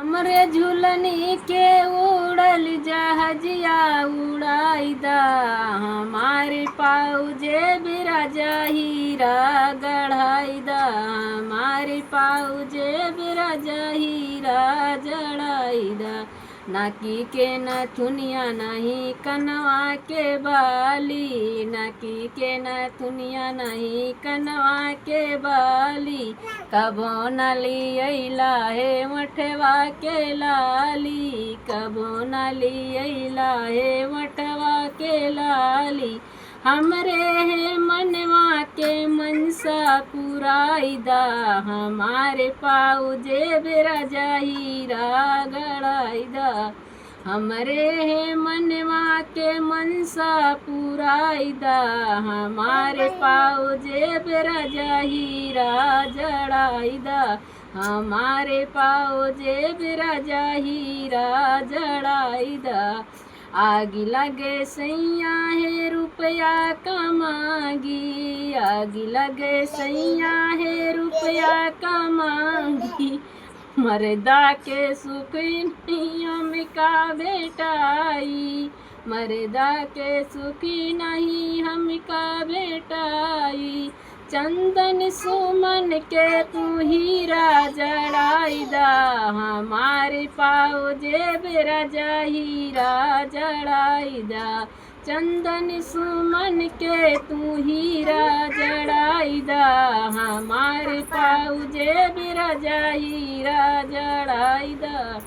हमरे झुलनी के उड़ल जहाजिया उड़ाईदा, हमारे पाउजे बिराजा हीरा गढ़ाईदा, हमारे पाउजे बिराजा हीरा जड़ाईदा। नाकी के नथुनिया नहीं कनवा के बाली, नाकी के नथुनिया नहीं कनवा के बाली, कबो न लियला है मठवा के लाली, कबो न लियला है मठवा के लाली। हमरे है मनवा के मनसा पुराईदा, हमारे पाउजे बिराजा हीरा गड़ाईदा, हमरे है मनवा के मनसा पुराईदा, हमारे पाउजे बिराजा हीरा जड़ाईदा, हमारे पाउजे बिराजा हीरा जड़ाईदा। आग लगे सैया है रुपया कमागी, आग लगे सैया है रुपया कमागी, मर्दा के सुख नहीं हमका बेटाई, मर्दा के सुखी नहीं हमका बेटाई। चंदन सुमन के तू हीरा जड़ाईदा, हमारे पाउजे बिराजा हीरा जड़ाईदा, चंदन सुमन के तू हीरा जड़ाईदा, हमारे पाउजे बिराजा हीरा जड़ाईदा।